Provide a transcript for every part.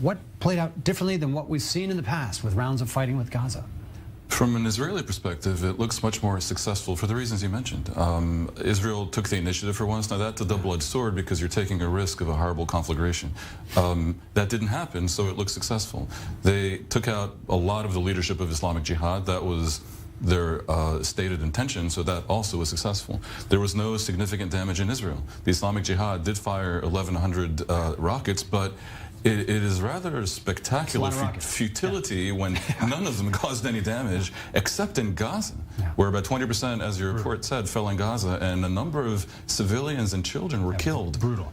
What played out differently than what we've seen in the past with rounds of fighting with Gaza? From an Israeli perspective, it looks much more successful for the reasons you mentioned. Israel took the initiative for once. Now, that's a double-edged sword because you're taking a risk of a horrible conflagration. That didn't happen, so it looks successful. They took out a lot of the leadership of Islamic Jihad. That was their stated intention, so that also was successful. There was no significant damage in Israel. The Islamic Jihad did fire 1,100 rockets, but it is rather spectacular futility when none of them caused any damage, except in Gaza, where about 20%, as your report said, fell in Gaza, and a number of civilians and children were killed. Brutal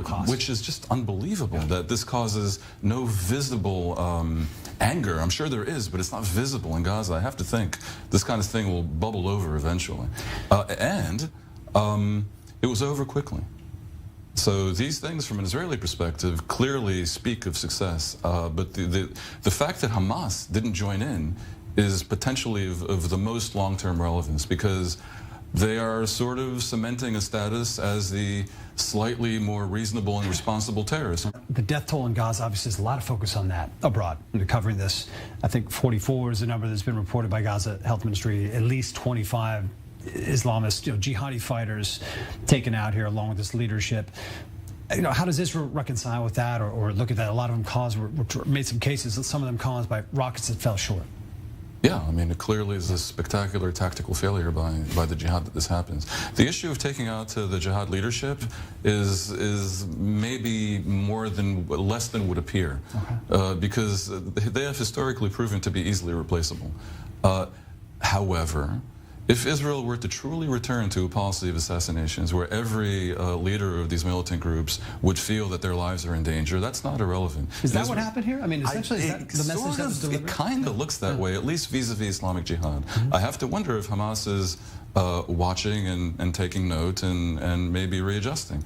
cost. Which is just unbelievable that this causes no visible anger. I'm sure there is, but it's not visible in Gaza. I have to think this kind of thing will bubble over eventually. And it was over quickly. So these things, from an Israeli perspective, clearly speak of success. But the fact that Hamas didn't join in is potentially of the most long-term relevance, because they are sort of cementing a status as the slightly more reasonable and responsible terrorists. The death toll in Gaza, obviously, there's a lot of focus on that abroad. They're covering this. I think 44 is the number that's been reported by Gaza Health Ministry. At least 25 Islamist, jihadi fighters taken out here along with this leadership. How does Israel reconcile with that, or look at that? A lot of them made some cases, some of them caused by rockets that fell short. Yeah, I mean, it clearly is a spectacular tactical failure by the jihad that this happens. The issue of taking out the jihad leadership is maybe less than would appear, because they have historically proven to be easily replaceable. However, if Israel were to truly return to a policy of assassinations where every leader of these militant groups would feel that their lives are in danger, that's not irrelevant. Is that what happened here? I mean, essentially, is that the message that was delivered? It kind of looks that way, at least vis-a-vis Islamic Jihad. I have to wonder if Hamas is watching and taking note and maybe readjusting.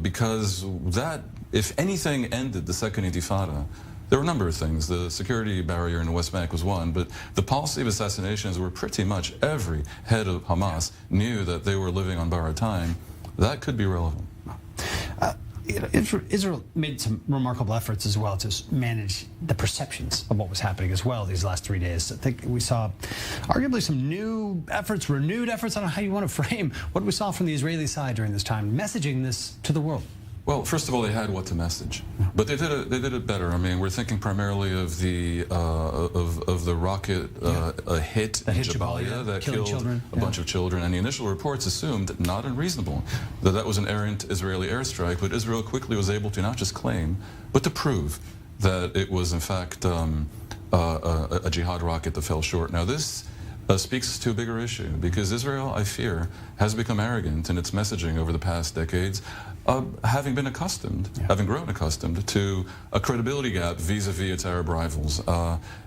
Because that, if anything, ended the Second Intifada. There were a number of things. The security barrier in the West Bank was one, but the policy of assassinations where pretty much every head of Hamas knew that they were living on borrowed time, that could be relevant. Israel made some remarkable efforts as well to manage the perceptions of what was happening as well these last 3 days. I think we saw arguably some new efforts, renewed efforts, I don't know how you want to frame what we saw from the Israeli side during this time, messaging this to the world. Well, first of all, they had what to message, but they did it better. I mean, we're thinking primarily of the rocket hit in Jabalia that killed a bunch of children, and the initial reports assumed, not unreasonable, that was an errant Israeli airstrike. But Israel quickly was able to not just claim, but to prove that it was in fact a jihad rocket that fell short. Now this speaks to a bigger issue, because Israel, I fear, has become arrogant in its messaging over the past decades, having grown accustomed to a credibility gap vis-a-vis its Arab rivals.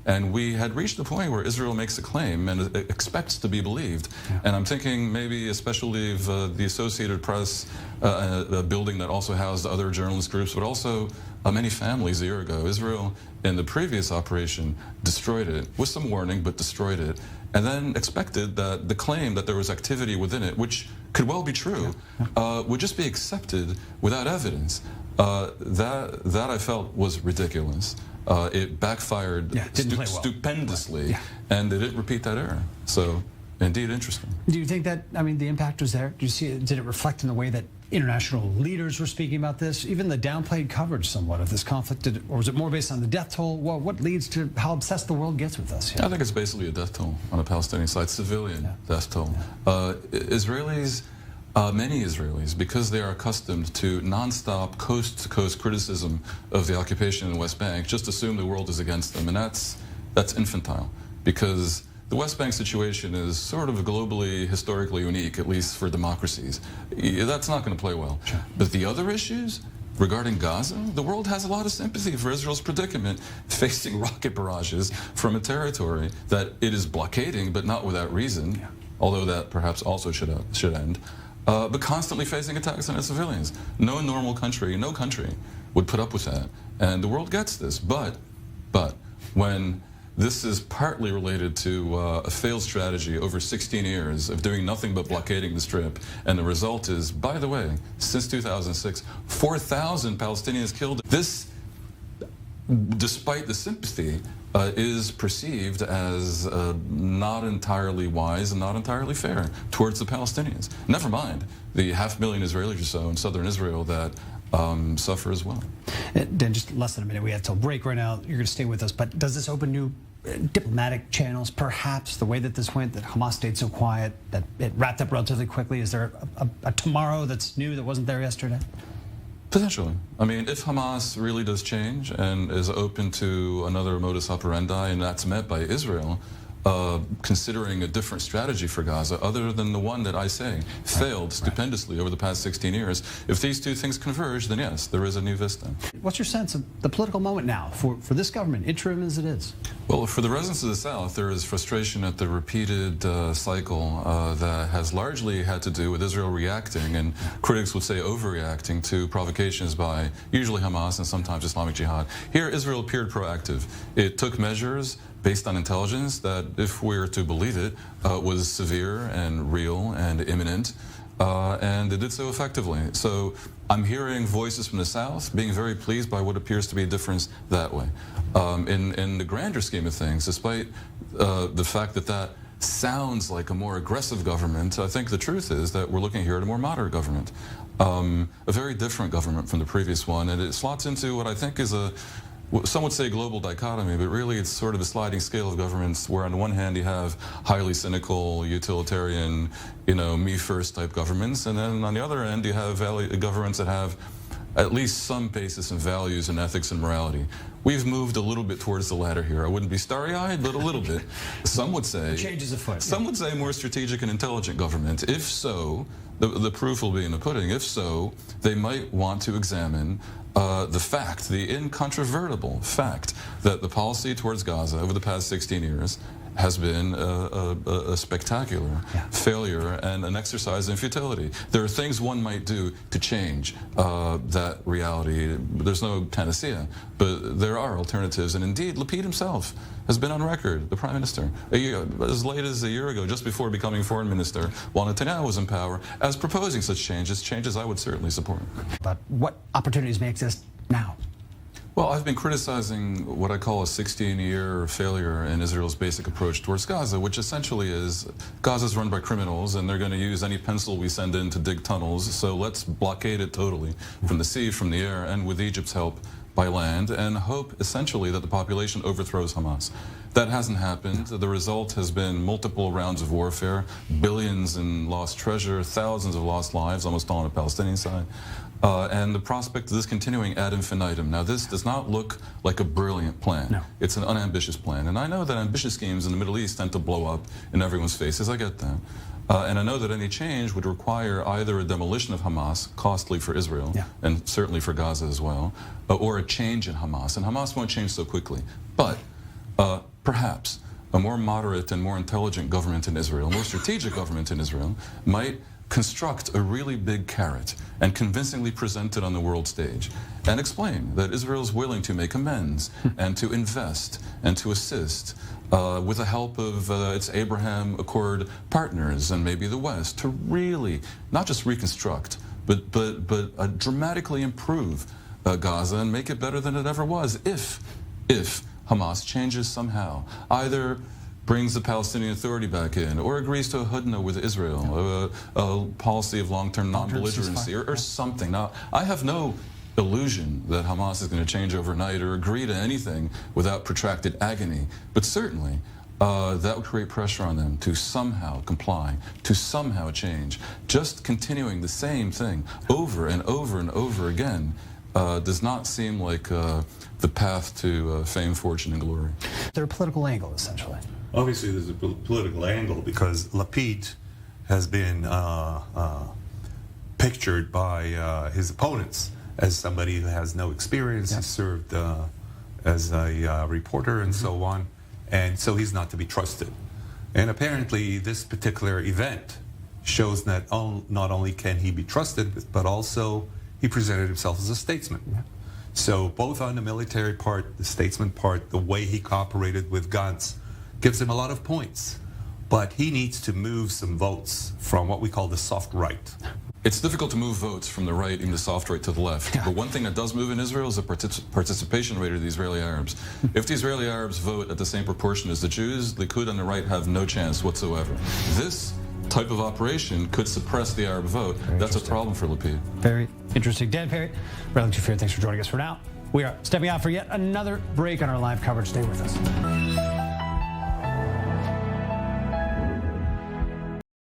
And we had reached a point where Israel makes a claim and expects to be believed. And I'm thinking maybe especially of the Associated Press, a building that also housed other journalist groups, but also many families a year ago. Israel, in the previous operation, destroyed it, with some warning, but destroyed it, and then expected that the claim that there was activity within it, which could well be true, would just be accepted without evidence. That I felt was ridiculous. It backfired stupendously, and they didn't repeat that error. So, indeed, interesting. Do you think that, I mean, the impact was there? Do you see it, did it reflect in the way that international leaders were speaking about this? Even the downplayed coverage somewhat of this conflict, or was it more based on the death toll? Well, what leads to how obsessed the world gets with us? I think it's basically a death toll on the Palestinian side, civilian death toll. Israelis, many Israelis, because they are accustomed to nonstop coast-to-coast criticism of the occupation in the West Bank, just assume the world is against them, and that's infantile, because the West Bank situation is sort of globally, historically unique, at least for democracies. That's not going to play well. Sure. But the other issues regarding Gaza, the world has a lot of sympathy for Israel's predicament, facing rocket barrages from a territory that it is blockading, but not without reason, although that perhaps also should end, but constantly facing attacks on its civilians. No normal country, no country would put up with that. And the world gets this. But when this is partly related to a failed strategy over 16 years of doing nothing but blockading the Strip. And the result is, by the way, since 2006, 4,000 Palestinians killed. This despite the sympathy, is perceived as not entirely wise and not entirely fair towards the Palestinians. Never mind the 500,000 Israelis or so in southern Israel that suffer as well. Dan, just less than a minute. We have till break right now. You're going to stay with us. But does this open new diplomatic channels, perhaps, the way that this went, that Hamas stayed so quiet, that it wrapped up relatively quickly? Is there a tomorrow that's new that wasn't there yesterday? Potentially. I mean, if Hamas really does change and is open to another modus operandi, and that's met by Israel, considering a different strategy for Gaza, other than the one that I say failed stupendously over the past 16 years, if these two things converge, then yes, there is a new vista. What's your sense of the political moment now for this government, interim as it is? Well, for the residents of the South, there is frustration at the repeated cycle that has largely had to do with Israel reacting, and critics would say overreacting, to provocations by usually Hamas and sometimes Islamic Jihad. Here, Israel appeared proactive. It took measures based on intelligence that, if we're to believe it, was severe and real and imminent, and it did so effectively. So I'm hearing voices from the South being very pleased by what appears to be a difference that way. In the grander scheme of things, despite the fact that that sounds like a more aggressive government, I think the truth is that we're looking here at a more moderate government, a very different government from the previous one, and it slots into what I think is some would say global dichotomy, but really it's sort of a sliding scale of governments where on the one hand you have highly cynical, utilitarian, me first type governments, and then on the other end you have governments that have at least some basis in values and ethics and morality. We've moved a little bit towards the latter here. I wouldn't be starry-eyed, but a little bit. Some would say changes afoot. Some would say more strategic and intelligent government. If so, the proof will be in the pudding. If so, they might want to examine the incontrovertible fact that the policy towards Gaza over the past 16 years has been a spectacular failure and an exercise in futility. There are things one might do to change that reality. There's no panacea, but there are alternatives. And indeed, Lapid himself has been on record, the prime minister, as late as a year ago, just before becoming foreign minister, while Netanyahu was in power, as proposing such changes I would certainly support. But what opportunities may exist now? Well, I've been criticizing what I call a 16-year failure in Israel's basic approach towards Gaza, which essentially is Gaza's run by criminals, and they're going to use any pencil we send in to dig tunnels, so let's blockade it totally from the sea, from the air, and with Egypt's help by land, and hope essentially that the population overthrows Hamas. That hasn't happened. The result has been multiple rounds of warfare, billions in lost treasure, thousands of lost lives, almost all on the Palestinian side. And the prospect of this continuing ad infinitum. Now, this does not look like a brilliant plan. No. It's an unambitious plan. And I know that ambitious schemes in the Middle East tend to blow up in everyone's faces. I get that. And I know that any change would require either a demolition of Hamas, costly for Israel, and certainly for Gaza as well, or a change in Hamas. And Hamas won't change so quickly. But perhaps a more moderate and more intelligent government in Israel, a more strategic government in Israel, might construct a really big carrot and convincingly present it on the world stage and explain that Israel is willing to make amends and to invest and to assist with the help of its Abraham Accord partners and maybe the West to really not just reconstruct but dramatically improve Gaza and make it better than it ever was if Hamas changes somehow, either brings the Palestinian Authority back in, or agrees to a hudna with Israel, a policy of long-term non-belligerency, or something. Now, I have no illusion that Hamas is going to change overnight or agree to anything without protracted agony, but certainly that would create pressure on them to somehow comply, to somehow change. Just continuing the same thing over and over and over again does not seem like the path to fame, fortune, and glory. There's a political angle, essentially. Obviously, there's a political angle because Lapid has been pictured by his opponents as somebody who has no experience. He served as a reporter and so on, and so he's not to be trusted. And apparently, this particular event shows that not only can he be trusted, but also he presented himself as a statesman. So both on the military part, the statesman part, the way he cooperated with Gantz, gives him a lot of points. but he needs to move some votes from what we call the soft right. It's difficult to move votes from the right in the soft right to the left. But one thing that does move in Israel is the participation rate of the Israeli Arabs. If the Israeli Arabs vote at the same proportion as the Jews, Likud on the right have no chance whatsoever. This type of operation could suppress the Arab vote. That's a problem for Lapid. Very interesting. Dan Perry, Riley Shafir, thanks for joining us for now. We are stepping out for yet another break on our live coverage. Stay with us.